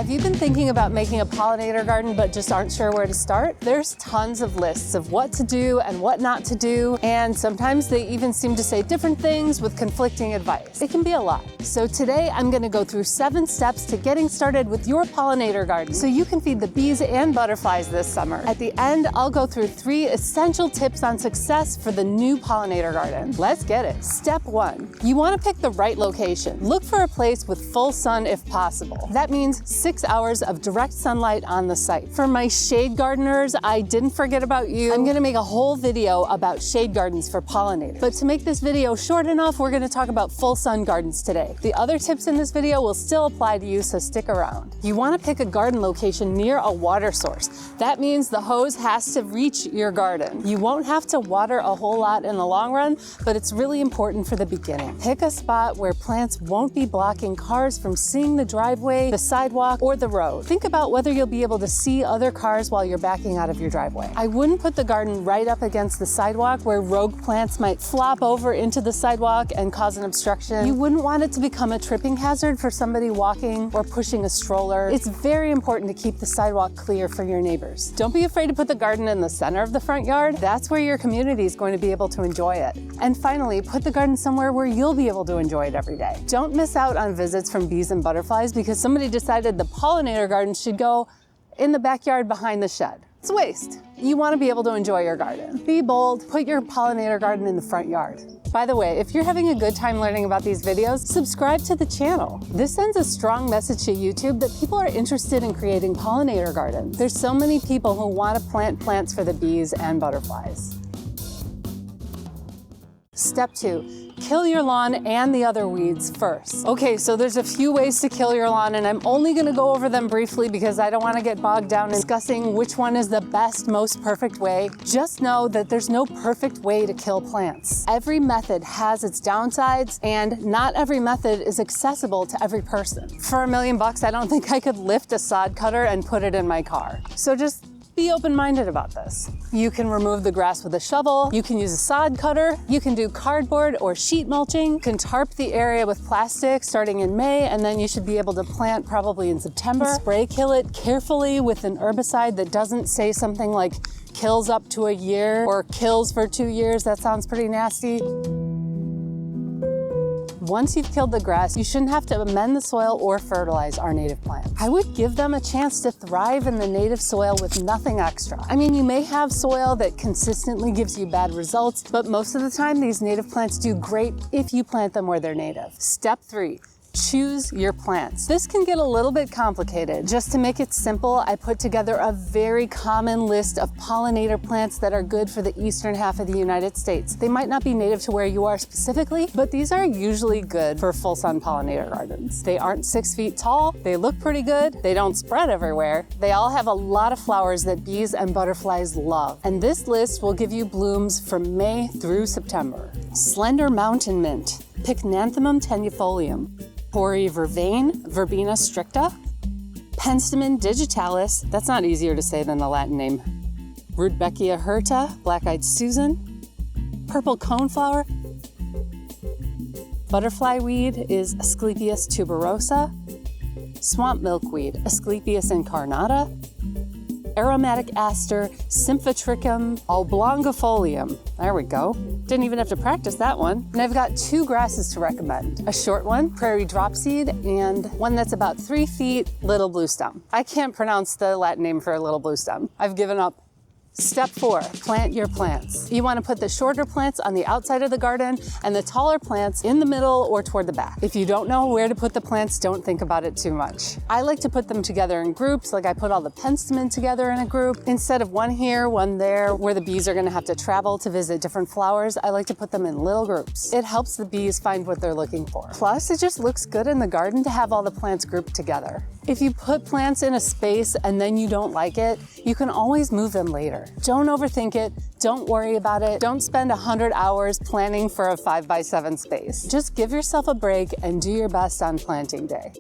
Have you been thinking about making a pollinator garden but just aren't sure where to start? There's tons of lists of what to do and what not to do, and sometimes they even seem to say different things with conflicting advice. It can be a lot. So today I'm going to go through 7 steps to getting started with your pollinator garden so you can feed the bees and butterflies this summer. At the end, I'll go through 3 essential tips on success for the new pollinator garden. Let's get it. Step 1. You want to pick the right location. Look for a place with full sun if possible. That means 6 hours of direct sunlight on the site. For my shade gardeners, I didn't forget about you. I'm gonna make a whole video about shade gardens for pollinators. But to make this video short enough, we're gonna talk about full sun gardens today. The other tips in this video will still apply to you, so stick around. You wanna pick a garden location near a water source. That means the hose has to reach your garden. You won't have to water a whole lot in the long run, but it's really important for the beginning. Pick a spot where plants won't be blocking cars from seeing the driveway, the sidewalk, or the road. Think about whether you'll be able to see other cars while you're backing out of your driveway. I wouldn't put the garden right up against the sidewalk where rogue plants might flop over into the sidewalk and cause an obstruction. You wouldn't want it to become a tripping hazard for somebody walking or pushing a stroller. It's very important to keep the sidewalk clear for your neighbors. Don't be afraid to put the garden in the center of the front yard. That's where your community is going to be able to enjoy it. And finally, put the garden somewhere where you'll be able to enjoy it every day. Don't miss out on visits from bees and butterflies because somebody decided the pollinator garden should go in the backyard behind the shed. It's a waste. You want to be able to enjoy your garden. Be bold, put your pollinator garden in the front yard. By the way, if you're having a good time learning about these videos, subscribe to the channel. This sends a strong message to YouTube that people are interested in creating pollinator gardens. There's so many people who want to plant plants for the bees and butterflies. Step 2. Kill your lawn and the other weeds first. Okay, so there's a few ways to kill your lawn, and I'm only gonna go over them briefly because I don't wanna get bogged down in discussing which one is the best, most perfect way. Just know that there's no perfect way to kill plants. Every method has its downsides, and not every method is accessible to every person. For $1 million, I don't think I could lift a sod cutter and put it in my car. So just be open-minded about this. You can remove the grass with a shovel, you can use a sod cutter, you can do cardboard or sheet mulching, you can tarp the area with plastic starting in May, and then you should be able to plant probably in September. Spray kill it carefully with an herbicide that doesn't say something like kills up to a year or kills for 2 years. That sounds pretty nasty. Once you've killed the grass, you shouldn't have to amend the soil or fertilize our native plants. I would give them a chance to thrive in the native soil with nothing extra. I mean, you may have soil that consistently gives you bad results, but most of the time these native plants do great if you plant them where they're native. Step 3. Choose your plants. This can get a little bit complicated. Just to make it simple, I put together a very common list of pollinator plants that are good for the eastern half of the United States. They might not be native to where you are specifically, but these are usually good for full sun pollinator gardens. They aren't 6 feet tall, they look pretty good, they don't spread everywhere, they all have a lot of flowers that bees and butterflies love. And this list will give you blooms from May through September. Slender mountain mint, Pycnanthemum tenuifolium. Hoary vervain, Verbena stricta, Penstemon digitalis, that's not easier to say than the Latin name, Rudbeckia hirta, black-eyed Susan, purple coneflower, butterfly weed is Asclepias tuberosa, swamp milkweed, Asclepias incarnata, aromatic aster, Symphotrichum oblongifolium. There we go. Didn't even have to practice that one. And I've got 2 grasses to recommend. A short one, prairie dropseed, and one that's about 3 feet, little blue stem. I can't pronounce the Latin name for a little blue stem. I've given up. Step 4, plant your plants. You want to put the shorter plants on the outside of the garden and the taller plants in the middle or toward the back. If you don't know where to put the plants, don't think about it too much. I like to put them together in groups, like I put all the penstemon together in a group. Instead of one here, one there, where the bees are going to have to travel to visit different flowers, I like to put them in little groups. It helps the bees find what they're looking for. Plus, it just looks good in the garden to have all the plants grouped together. If you put plants in a space and then you don't like it, you can always move them later. Don't overthink it. Don't worry about it. Don't spend 100 hours planning for a 5x7 space. Just give yourself a break and do your best on planting day.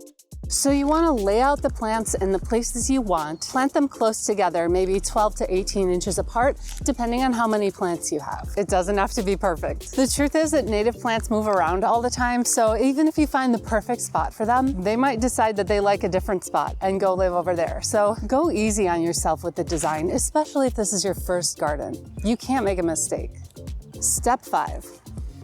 So you want to lay out the plants in the places you want, plant them close together, maybe 12 to 18 inches apart, depending on how many plants you have. It doesn't have to be perfect. The truth is that native plants move around all the time, so even if you find the perfect spot for them, they might decide that they like a different spot and go live over there. So go easy on yourself with the design, especially if this is your first garden. You can't make a mistake. Step 5.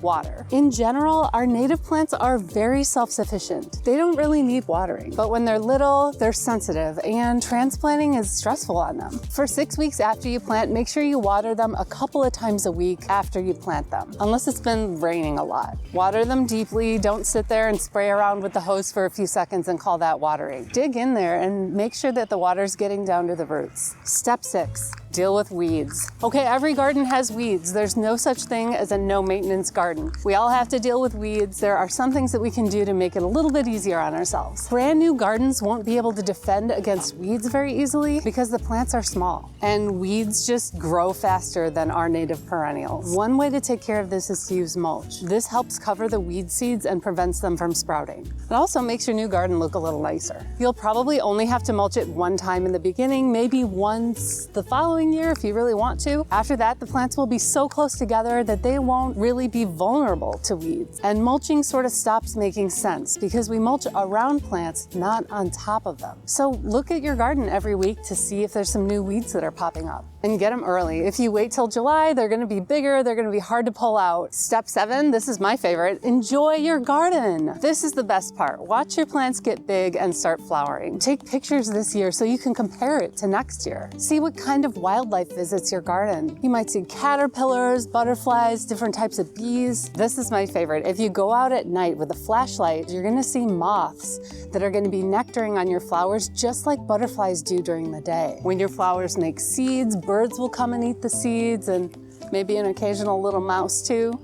Water. In general, our native plants are very self-sufficient. They don't really need watering, but when they're little, they're sensitive and transplanting is stressful on them. For 6 weeks after you plant, make sure you water them a couple of times a week after you plant them, unless it's been raining a lot. Water them deeply, don't sit there and spray around with the hose for a few seconds and call that watering. Dig in there and make sure that the water's getting down to the roots. Step 6. Deal with weeds. Okay, every garden has weeds. There's no such thing as a no maintenance garden. We all have to deal with weeds. There are some things that we can do to make it a little bit easier on ourselves. Brand new gardens won't be able to defend against weeds very easily because the plants are small and weeds just grow faster than our native perennials. One way to take care of this is to use mulch. This helps cover the weed seeds and prevents them from sprouting. It also makes your new garden look a little nicer. You'll probably only have to mulch it one time in the beginning, maybe once the following year if you really want to. After that, the plants will be so close together that they won't really be vulnerable to weeds. And mulching sort of stops making sense because we mulch around plants, not on top of them. So look at your garden every week to see if there's some new weeds that are popping up. And get them early. If you wait till July, they're gonna be bigger, they're gonna be hard to pull out. Step 7, this is my favorite, enjoy your garden. This is the best part. Watch your plants get big and start flowering. Take pictures this year so you can compare it to next year. See what kind of wildlife visits your garden. You might see caterpillars, butterflies, different types of bees. This is my favorite. If you go out at night with a flashlight, you're gonna see moths that are gonna be nectaring on your flowers just like butterflies do during the day. When your flowers make seeds, birds will come and eat the seeds and maybe an occasional little mouse too.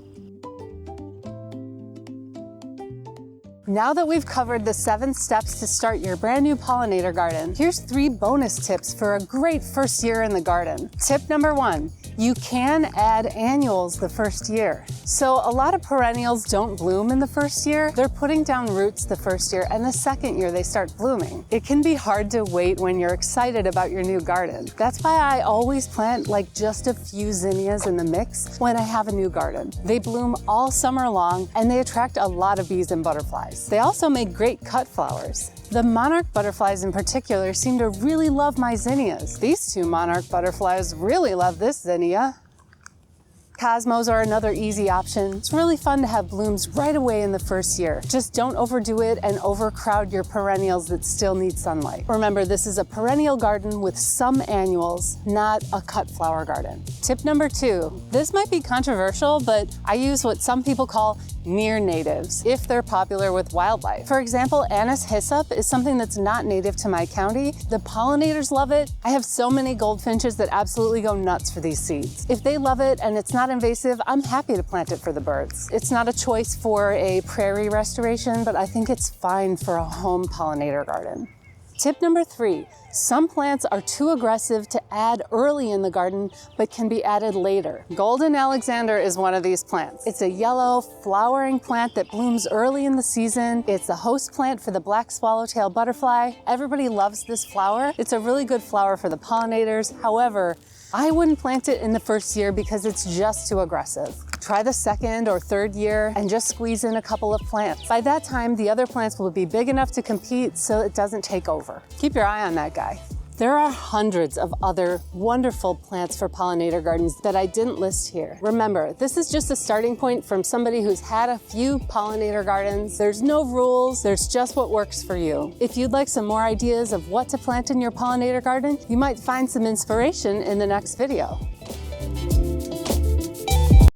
Now that we've covered the 7 steps to start your brand new pollinator garden, here's 3 bonus tips for a great first year in the garden. Tip number 1, you can add annuals the first year. So a lot of perennials don't bloom in the first year. They're putting down roots the first year, and the second year they start blooming. It can be hard to wait when you're excited about your new garden. That's why I always plant like just a few zinnias in the mix when I have a new garden. They bloom all summer long, and they attract a lot of bees and butterflies. They also make great cut flowers. The monarch butterflies in particular seem to really love my zinnias. These 2 monarch butterflies really love this zinnia. Cosmos are another easy option. It's really fun to have blooms right away in the first year. Just don't overdo it and overcrowd your perennials that still need sunlight. Remember, this is a perennial garden with some annuals, not a cut flower garden. Tip number 2, this might be controversial, but I use what some people call near natives if they're popular with wildlife. For example, anise hyssop is something that's not native to my county. The pollinators love it. I have so many goldfinches that absolutely go nuts for these seeds. If they love it and it's not invasive, I'm happy to plant it for the birds. It's not a choice for a prairie restoration, but I think it's fine for a home pollinator garden. Tip number 3, some plants are too aggressive to add early in the garden, but can be added later. Golden Alexander is one of these plants. It's a yellow, flowering plant that blooms early in the season. It's the host plant for the black swallowtail butterfly. Everybody loves this flower. It's a really good flower for the pollinators. However, I wouldn't plant it in the first year because it's just too aggressive. Try the second or third year and just squeeze in a couple of plants. By that time, the other plants will be big enough to compete so it doesn't take over. Keep your eye on that guy. There are hundreds of other wonderful plants for pollinator gardens that I didn't list here. Remember, this is just a starting point from somebody who's had a few pollinator gardens. There's no rules, there's just what works for you. If you'd like some more ideas of what to plant in your pollinator garden, you might find some inspiration in the next video.